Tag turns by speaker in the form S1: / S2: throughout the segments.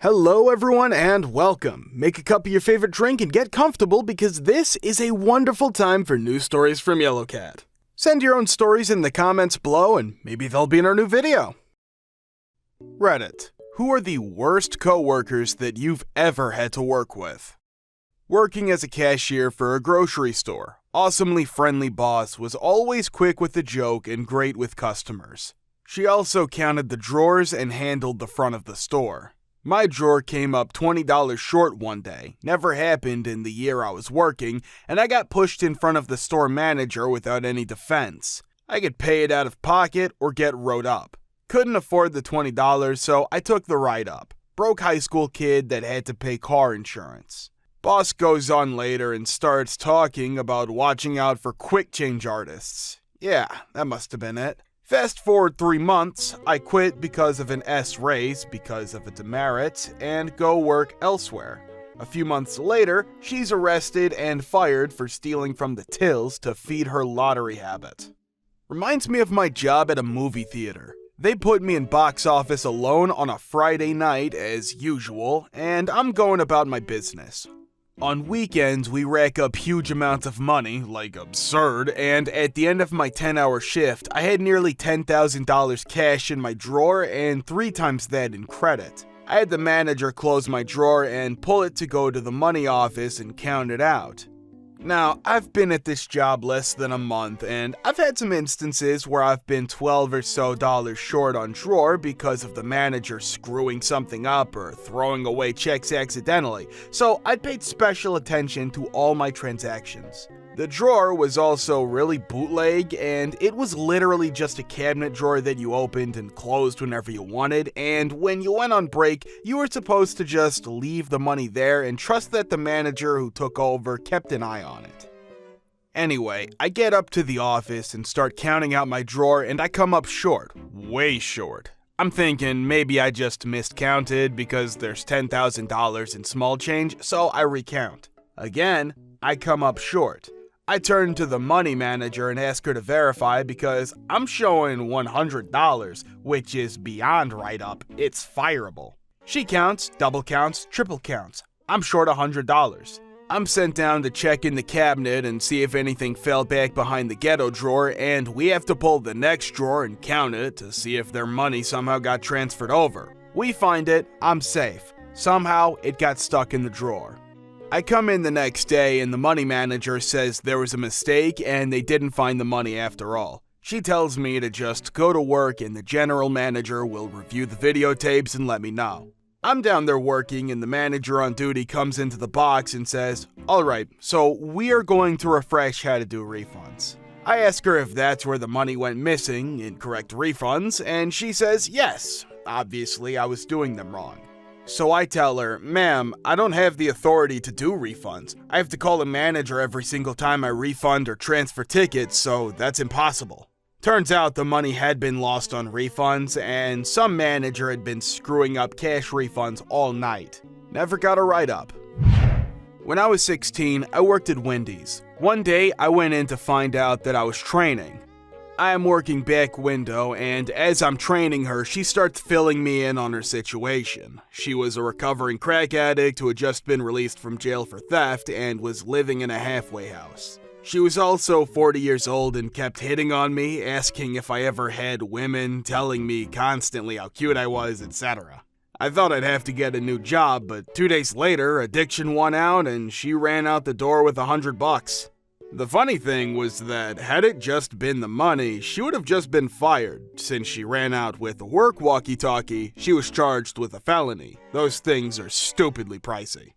S1: Hello everyone and welcome. Make a cup of your favorite drink and get comfortable because this is a wonderful time for news stories from Yellow Cat. Send your own stories in the comments below and maybe they'll be in our new video. Reddit. Who are the worst coworkers that you've ever had to work with? Working as a cashier for a grocery store, awesomely friendly boss was always quick with the joke and great with customers. She also counted the drawers and handled the front of the store. My drawer came up $20 short one day, never happened in the year I was working, and I got pushed in front of the store manager without any defense. I could pay it out of pocket or get wrote up. Couldn't afford the $20, so I took the write-up. Broke high school kid that had to pay car insurance. Boss goes on later and starts talking about watching out for quick change artists. Yeah, that must have been it. Fast forward 3 months, I quit because of an S raise, because of a demerit, and go work elsewhere. A few months later, she's arrested and fired for stealing from the tills to feed her lottery habit. Reminds me of my job at a movie theater. They put me in box office alone on a Friday night as usual, and I'm going about my business. On weekends, we rack up huge amounts of money, like absurd, and at the end of my 10-hour shift, I had nearly $10,000 cash in my drawer and 3 times that in credit. I had the manager close my drawer and pull it to go to the money office and count it out. Now, I've been at this job less than a month, and I've had some instances where I've been $12 or so short on drawer because of the manager screwing something up or throwing away checks accidentally, so I paid special attention to all my transactions. The drawer was also really bootleg, and it was literally just a cabinet drawer that you opened and closed whenever you wanted, and when you went on break, you were supposed to just leave the money there and trust that the manager who took over kept an eye on it. Anyway, I get up to the office and start counting out my drawer, and I come up short, way short. I'm thinking maybe I just miscounted because there's $10,000 in small change, so I recount. Again, I come up short. I turn to the money manager and ask her to verify because I'm showing $100, which is beyond write-up. It's fireable. She counts, double counts, triple counts. I'm short $100. I'm sent down to check in the cabinet and see if anything fell back behind the ghetto drawer, and we have to pull the next drawer and count it to see if their money somehow got transferred over. We find it, I'm safe. Somehow, it got stuck in the drawer. I come in the next day and the money manager says there was a mistake and they didn't find the money after all. She tells me to just go to work and the general manager will review the videotapes and let me know. I'm down there working and the manager on duty comes into the box and says, "Alright, so we are going to refresh how to do refunds." I ask her if that's where the money went missing, incorrect refunds, and she says yes. Obviously, I was doing them wrong. So I tell her, "Ma'am, I don't have the authority to do refunds. I have to call a manager every single time I refund or transfer tickets, so that's impossible." Turns out the money had been lost on refunds, and some manager had been screwing up cash refunds all night. Never got a write-up. When I was 16, I worked at Wendy's. One day, I went in to find out that I was training. I am working back window, and as I'm training her, she starts filling me in on her situation. She was a recovering crack addict who had just been released from jail for theft and was living in a halfway house. She was also 40 years old and kept hitting on me, asking if I ever had women, telling me constantly how cute I was, etc. I thought I'd have to get a new job, but 2 days later, addiction won out and she ran out the door with $100. The funny thing was that had it just been the money, she would have just been fired. Since she ran out with a work walkie-talkie, she was charged with a felony. Those things are stupidly pricey.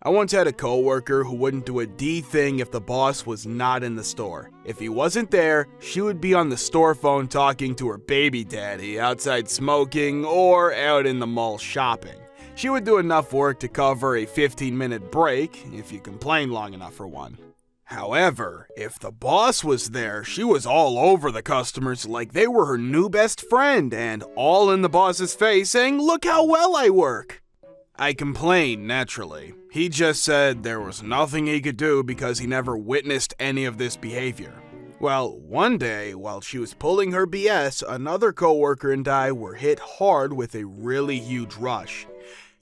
S1: I once had a coworker who wouldn't do a D thing if the boss was not in the store. If he wasn't there, she would be on the store phone talking to her baby daddy, outside smoking, or out in the mall shopping. She would do enough work to cover a 15-minute break, if you complain long enough for one. However, if the boss was there, she was all over the customers like they were her new best friend and all in the boss's face saying, "Look how well I work." I complained, naturally. He just said there was nothing he could do because he never witnessed any of this behavior. Well, one day, while she was pulling her BS, another coworker and I were hit hard with a really huge rush.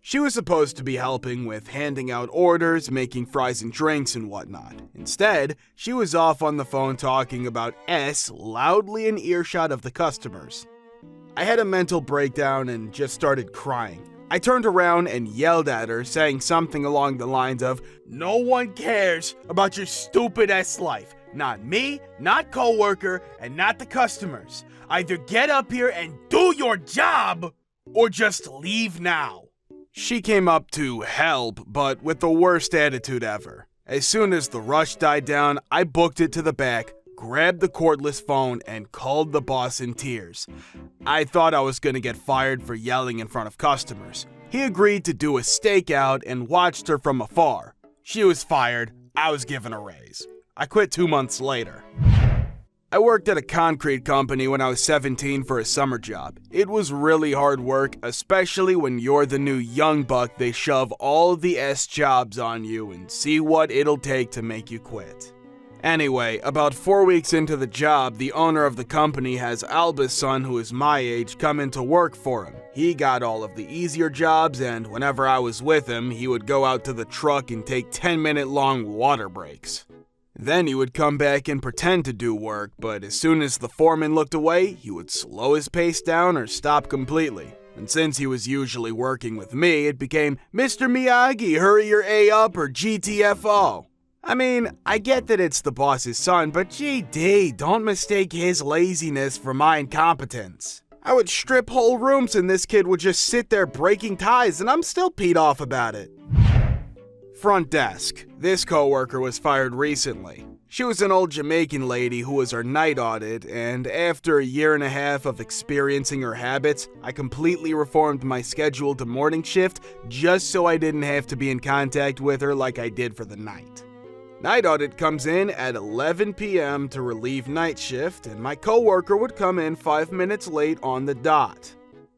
S1: She was supposed to be helping with handing out orders, making fries and drinks and whatnot. Instead, she was off on the phone talking about S loudly in earshot of the customers. I had a mental breakdown and just started crying. I turned around and yelled at her, saying something along the lines of, "No one cares about your stupid S life. Not me, not coworker, and not the customers. Either get up here and do your job, or just leave now." She came up to help, but with the worst attitude ever. As soon as the rush died down, I booked it to the back, grabbed the cordless phone, and called the boss in tears. I thought I was going to get fired for yelling in front of customers. He agreed to do a stakeout and watched her from afar. She was fired. I was given a raise. I quit 2 months later. I worked at a concrete company when I was 17 for a summer job. It was really hard work, especially when you're the new young buck. They shove all the S jobs on you and see what it'll take to make you quit. Anyway, about 4 weeks into the job, the owner of the company has Alba's son, who is my age, come in to work for him. He got all of the easier jobs, and whenever I was with him, he would go out to the truck and take 10-minute long water breaks. Then he would come back and pretend to do work, but as soon as the foreman looked away, he would slow his pace down or stop completely. And since he was usually working with me, it became, "Mr. Miyagi, hurry your A up or GTFO. I mean, I get that it's the boss's son, but GD, don't mistake his laziness for my incompetence. I would strip whole rooms and this kid would just sit there breaking ties, and I'm still peed off about it. Front desk. This coworker was fired recently. She was an old Jamaican lady who was our night audit, and after a year and a half of experiencing her habits, I completely reformed my schedule to morning shift just so I didn't have to be in contact with her like I did for the night. Night audit comes in at 11 p.m. to relieve night shift, and my coworker would come in 5 minutes late on the dot.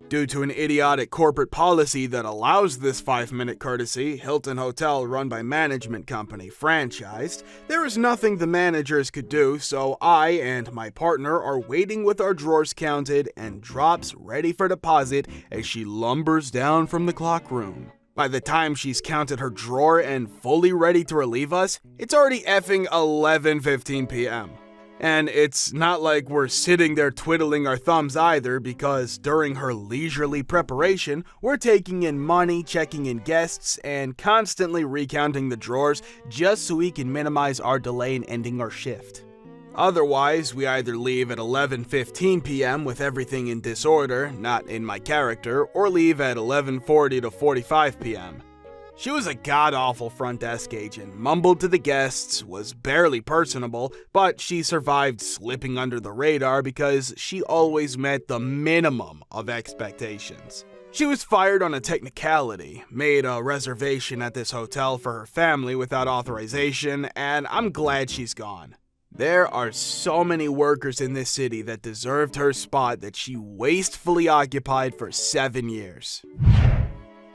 S1: Due to an idiotic corporate policy that allows this 5-minute courtesy, Hilton Hotel, run by management company, franchised, there is nothing the managers could do, so I and my partner are waiting with our drawers counted and drops ready for deposit as she lumbers down from the clock room. By the time she's counted her drawer and fully ready to relieve us, it's already effing 11:15 p.m. And it's not like we're sitting there twiddling our thumbs either, because during her leisurely preparation, we're taking in money, checking in guests, and constantly recounting the drawers just so we can minimize our delay in ending our shift. Otherwise, we either leave at 11:15 p.m. with everything in disorder, not in my character, or leave at 11:40 to 45 p.m. She was a god-awful front desk agent, mumbled to the guests, was barely personable, but she survived slipping under the radar because she always met the minimum of expectations. She was fired on a technicality, made a reservation at this hotel for her family without authorization, and I'm glad she's gone. There are so many workers in this city that deserved her spot that she wastefully occupied for 7 years.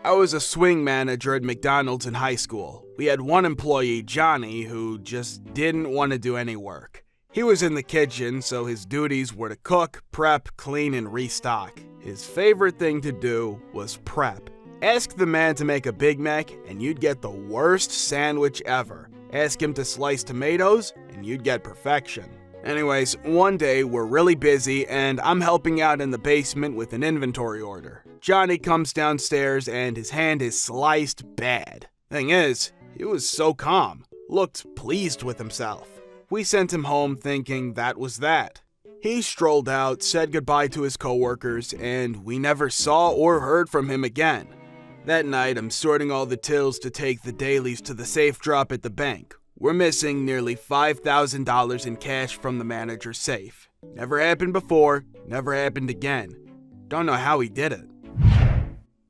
S1: I was a swing manager at McDonald's in high school. We had one employee, Johnny, who just didn't want to do any work. He was in the kitchen, so his duties were to cook, prep, clean, and restock. His favorite thing to do was prep. Ask the man to make a Big Mac, and you'd get the worst sandwich ever. Ask him to slice tomatoes, and you'd get perfection. Anyways, one day we're really busy, and I'm helping out in the basement with an inventory order. Johnny comes downstairs and his hand is sliced bad. Thing is, he was so calm, looked pleased with himself. We sent him home thinking that was that. He strolled out, said goodbye to his coworkers, and we never saw or heard from him again. That night, I'm sorting all the tills to take the dailies to the safe drop at the bank. We're missing nearly $5,000 in cash from the manager's safe. Never happened before, never happened again. Don't know how he did it.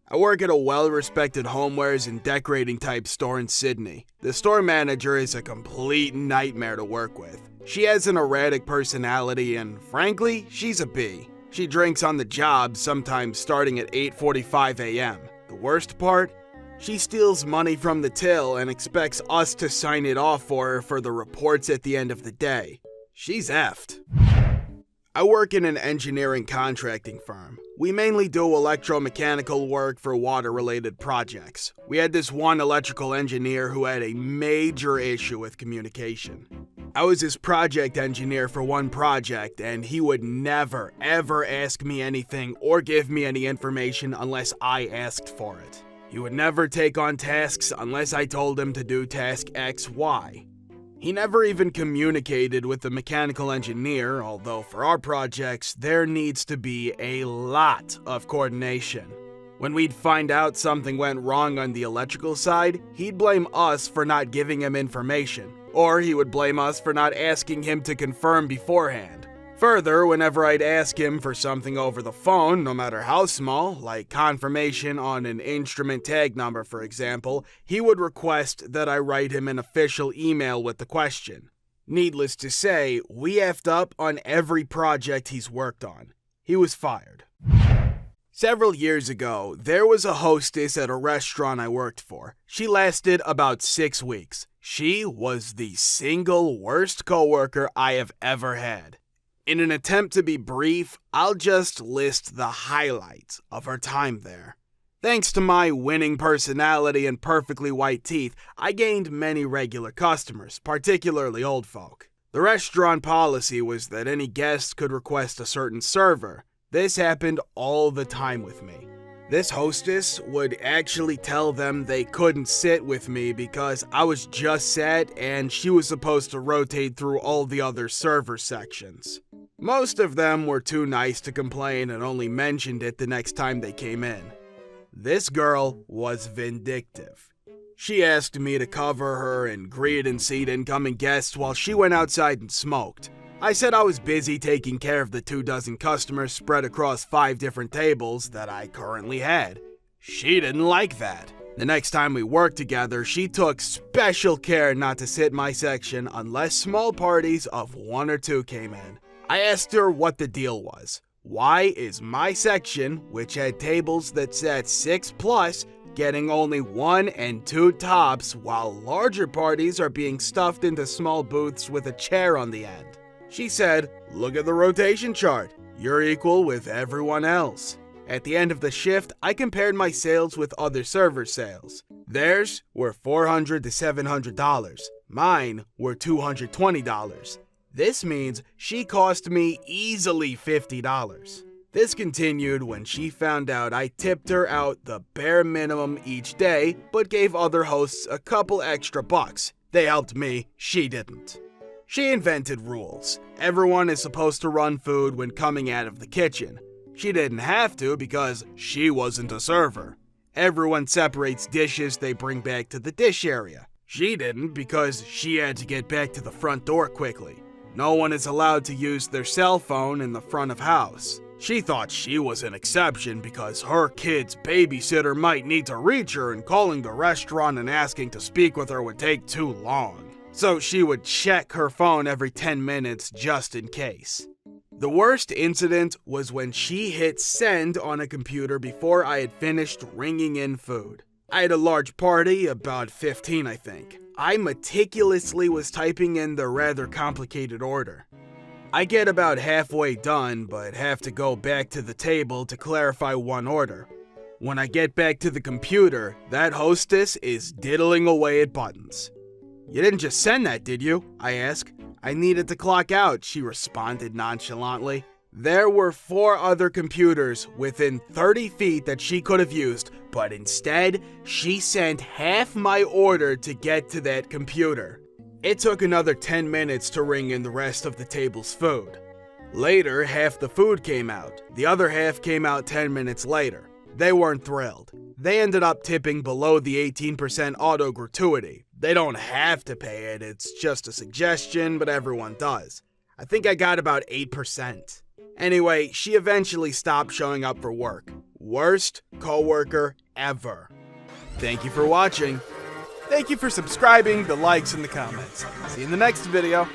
S1: I work at a well-respected homewares and decorating type store in Sydney. The store manager is a complete nightmare to work with. She has an erratic personality and, frankly, she's a bee. She drinks on the job, sometimes starting at 8:45 a.m. The worst part? She steals money from the till and expects us to sign it off for her for the reports at the end of the day. She's effed. I work in an engineering contracting firm. We mainly do electromechanical work for water-related projects. We had this one electrical engineer who had a major issue with communication. I was his project engineer for one project, and he would never, ever ask me anything or give me any information unless I asked for it. He would never take on tasks unless I told him to do task X, Y. He never even communicated with the mechanical engineer, although for our projects, there needs to be a lot of coordination. When we'd find out something went wrong on the electrical side, he'd blame us for not giving him information, or he would blame us for not asking him to confirm beforehand. Further, whenever I'd ask him for something over the phone, no matter how small, like confirmation on an instrument tag number for example, he would request that I write him an official email with the question. Needless to say, we effed up on every project he's worked on. He was fired. Several years ago, there was a hostess at a restaurant I worked for. She lasted about 6 weeks. She was the single worst coworker I have ever had. In an attempt to be brief, I'll just list the highlights of her time there. Thanks to my winning personality and perfectly white teeth, I gained many regular customers, particularly old folk. The restaurant policy was that any guest could request a certain server. This happened all the time with me. This hostess would actually tell them they couldn't sit with me because I was just set and she was supposed to rotate through all the other server sections. Most of them were too nice to complain and only mentioned it the next time they came in. This girl was vindictive. She asked me to cover her and greet and seat incoming guests while she went outside and smoked. I said I was busy taking care of the 24 customers spread across 5 different tables that I currently had. She didn't like that. The next time we worked together, she took special care not to sit my section unless small parties of 1 or 2 came in. I asked her what the deal was. Why is my section, which had tables that sat 6+, getting only 1 and 2 tops while larger parties are being stuffed into small booths with a chair on the end? She said, "Look at the rotation chart. You're equal with everyone else." At the end of the shift, I compared my sales with other server sales. Theirs were $400 to $700. Mine were $220. This means she cost me easily $50. This continued when she found out I tipped her out the bare minimum each day, but gave other hosts a couple extra bucks. They helped me, she didn't. She invented rules. Everyone is supposed to run food when coming out of the kitchen. She didn't have to because she wasn't a server. Everyone separates dishes they bring back to the dish area. She didn't because she had to get back to the front door quickly. No one is allowed to use their cell phone in the front of house. She thought she was an exception because her kid's babysitter might need to reach her and calling the restaurant and asking to speak with her would take too long. So she would check her phone every 10 minutes just in case. The worst incident was when she hit send on a computer before I had finished ringing in food. I had a large party, about 15 I think. I meticulously was typing in the rather complicated order. I get about halfway done, but have to go back to the table to clarify one order. When I get back to the computer, that hostess is diddling away at buttons. "You didn't just send that, did you?" I asked. "I needed to clock out," she responded nonchalantly. There were 4 other computers within 30 feet that she could have used, but instead, she sent half my order to get to that computer. It took another 10 minutes to ring in the rest of the table's food. Later, half the food came out. The other half came out 10 minutes later. They weren't thrilled. They ended up tipping below the 18% auto gratuity. They don't have to pay it, it's just a suggestion, but everyone does. I think I got about 8%. Anyway, she eventually stopped showing up for work. Worst coworker ever. Thank you for watching. Thank you for subscribing, the likes, and the comments. See you in the next video.